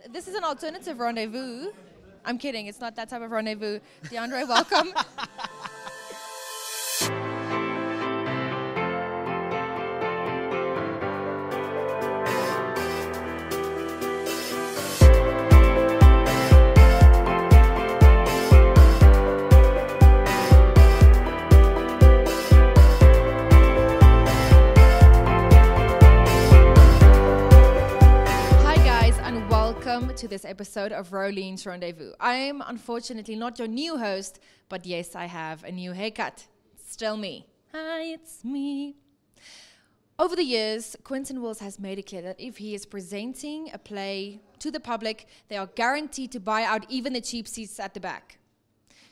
This is an alternative rendezvous. I'm kidding, it's not that type of rendezvous. Deanre, welcome. To this episode of Rolene's Rendezvous. I am unfortunately not your new host, but yes, I have a new haircut. Still me. Hi, it's me. Over the years, Quintin Wils has made it clear that if he is presenting a play to the public, they are guaranteed to buy out even the cheap seats at the back.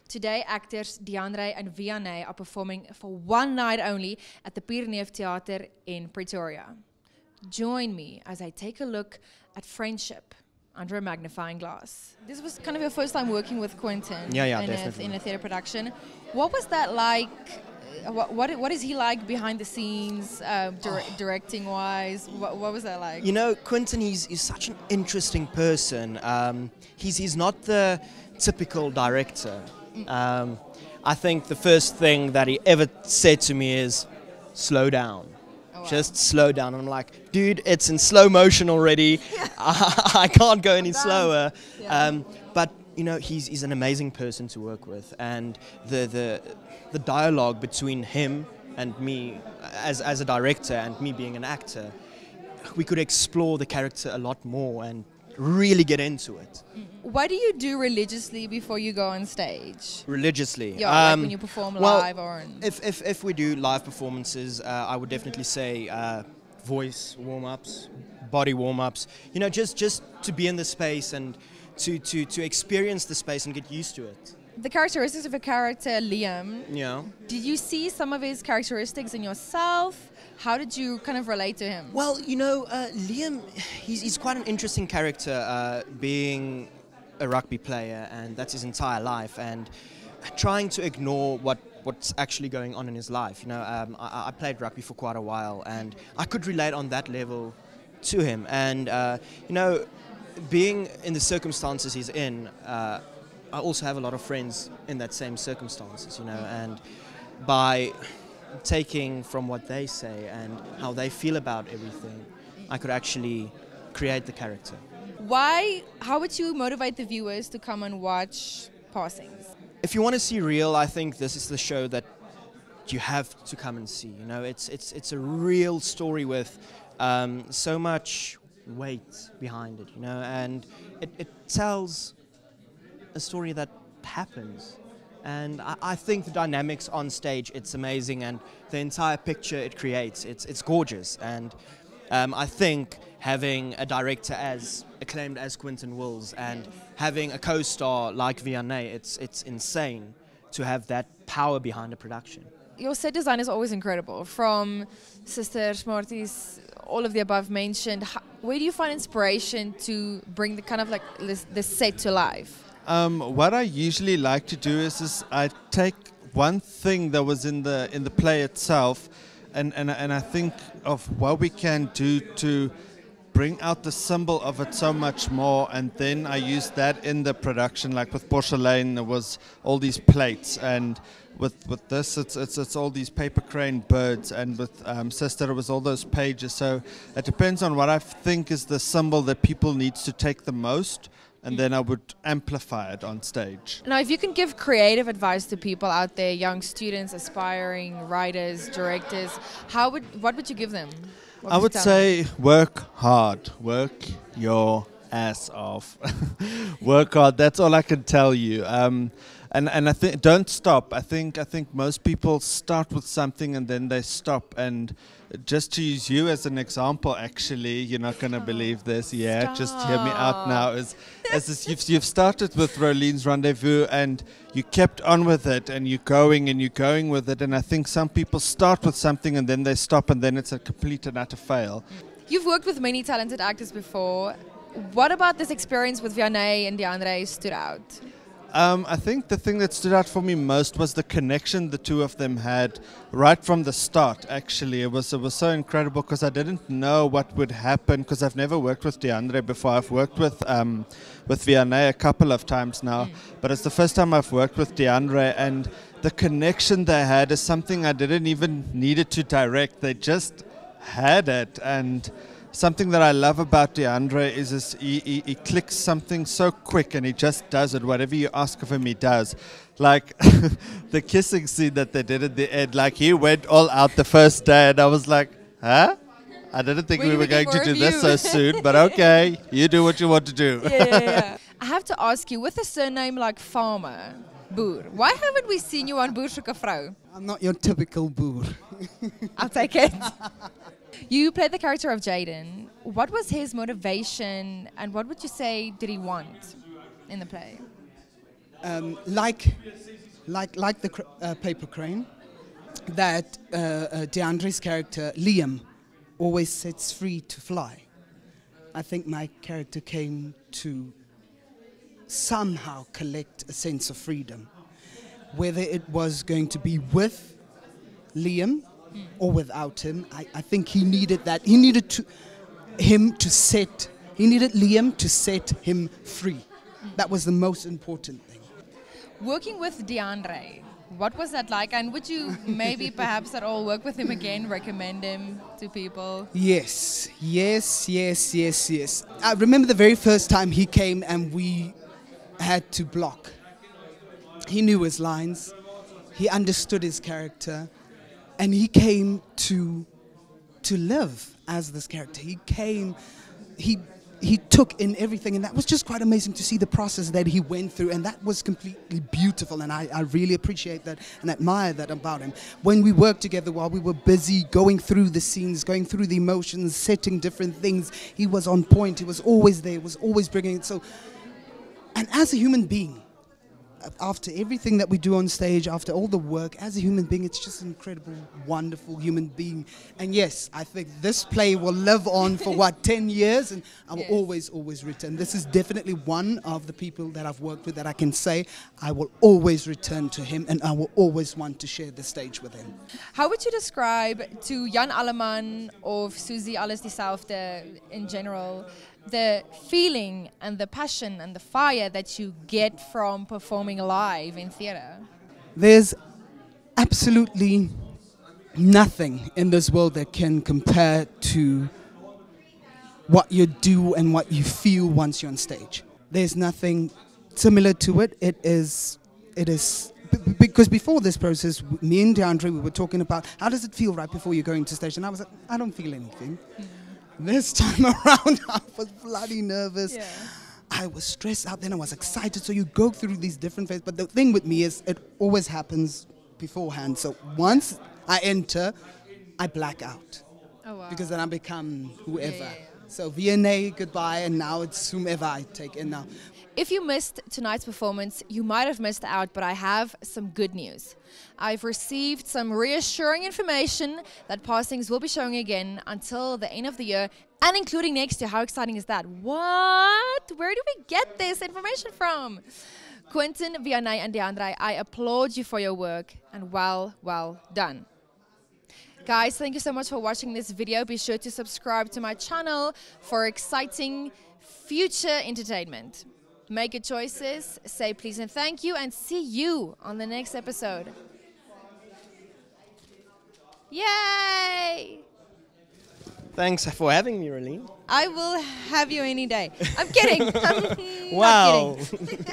Today, actors Deanre and Vianney are performing for one night only at the Pierneefteater in Pretoria. Join me as I take a look at friendship under a magnifying glass. This was kind of your first time working with Quintin in a theatre production. What was that like? What is he like behind the scenes, directing wise? What was that like? You know, Quintin, he's such an interesting person. He's not the typical director. I think the first thing that he ever said to me is, slow down. Oh, wow. Just slow down. And I'm like, dude, it's in slow motion already. I can't go any slower. Yeah. But you know, he's an amazing person to work with, and the dialogue between him and me as a director and me being an actor, we could explore the character a lot more and really get into it. What do you do religiously before you go on stage? Religiously? Yeah, like when you perform live or... If we do live performances, I would definitely say voice warm-ups, body warm-ups, you know, just to be in the space and to experience the space and get used to it. The characteristics of a character, Liam, yeah. Did you see some of his characteristics in yourself? How did you kind of relate to him? Well, you know, Liam, he's quite an interesting character, being a rugby player, and that's his entire life, and trying to ignore what's actually going on in his life. You know, I played rugby for quite a while, and I could relate on that level to him. And, you know, being in the circumstances he's in, I also have a lot of friends in that same circumstances, you know, and by taking from what they say and how they feel about everything, I could actually create the character. How would you motivate the viewers to come and watch Passings? If you want to see real, I think this is the show that you have to come and see. You know, it's a real story with so much weight behind it, you know, and it tells a story that happens. And I think the dynamics on stage, it's amazing, and the entire picture it creates, it's gorgeous. And I think having a director as acclaimed as Quintin Wils and having a co-star like Vianney, it's insane to have that power behind a production. Your set design is always incredible, from Sisters, Marties, all of the above mentioned. Where do you find inspiration to bring the kind of like the set to life? What I usually like to do is I take one thing that was in the play itself, and I think of what we can do to bring out the symbol of it so much more, and then I use that in the production. Like with Porcelain, there was all these plates, and with this it's all these paper crane birds, and with Sister it was all those pages. So it depends on what I think is the symbol that people needs to take the most, and then I would amplify it on stage. Now, if you can give creative advice to people out there, young students, aspiring writers, directors, what would you give them? I would say work hard, work your ass off, work hard. That's all I can tell you. And I think don't stop. I think most people start with something and then they stop. And just to use you as an example, actually, you're not going to believe this. Yeah, stop. Just hear me out now. You've started with Rolene's Rendezvous and you kept on with it, and you're going with it. And I think some people start with something and then they stop, and then it's a complete and utter fail. You've worked with many talented actors before. What about this experience with Vianney and Deanre stood out? I think the thing that stood out for me most was the connection the two of them had right from the start. Actually, it was so incredible because I didn't know what would happen because I've never worked with Deanre before. I've worked with Vianney a couple of times now, but it's the first time I've worked with Deanre, and the connection they had is something I didn't even need it to direct. They just had it, and something that I love about Deanre is he clicks something so quick and he just does it. Whatever you ask of him, he does. Like the kissing scene that they did at the end, like he went all out the first day and I was like, huh? I didn't think we were going to do this so soon, but okay, you do what you want to do. Yeah. I have to ask you, with a surname like Farmer, Boer, why haven't we seen you on Boer Soek 'n Vrou? I'm not your typical Boer. I'll take it. You played the character of Jaden. What was his motivation and what would you say did he want in the play? Like the paper crane, that Deandre's character, Liam, always sets free to fly. I think my character came to somehow collect a sense of freedom. Whether it was going to be with Liam or without him, I think he needed that. He needed Liam to set him free. That was the most important thing. Working with Deanre, what was that like? And would you maybe perhaps at all work with him again, recommend him to people? Yes. I remember the very first time he came and we had to block. He knew his lines, he understood his character, and he came to live as this character. He came, he took in everything, and that was just quite amazing to see the process that he went through, and that was completely beautiful, and I really appreciate that and admire that about him. When we worked together while we were busy going through the scenes, going through the emotions, setting different things, he was on point, he was always there, was always bringing it. So, and as a human being, after everything that we do on stage, after all the work, as a human being, it's just an incredible, wonderful human being. And yes, I think this play will live on for 10 years, and I will always return. This is definitely one of the people that I've worked with that I can say I will always return to him, and I will always want to share the stage with him. How would you describe to Jan Alleman of Susie Alles Dieselfde in general the feeling and the passion and the fire that you get from performing live in theatre? There's absolutely nothing in this world that can compare to what you do and what you feel once you're on stage. There's nothing similar to it. It is because before this process, me and Deanre, we were talking about how does it feel right before you go into stage, and I was like, I don't feel anything. This time around, I was bloody nervous. Yeah. I was stressed out, then I was excited. So you go through these different phases. But the thing with me is it always happens beforehand. So once I enter, I black out. Oh, wow. Because then I become whoever. Yeah. So Vianney, goodbye, and now it's whomever I take in now. If you missed tonight's performance, you might have missed out, but I have some good news. I've received some reassuring information that passings will be showing again until the end of the year, and including next year. How exciting is that? What? Where do we get this information from? Quintin, Vianney, and Deanre, I applaud you for your work, and well done. Guys, thank you so much for watching this video. Be sure to subscribe to my channel for exciting future entertainment. Make good choices, say please and thank you, and see you on the next episode. Yay! Thanks for having me, Rolene. I will have you any day. I'm kidding. I'm wow. not kidding.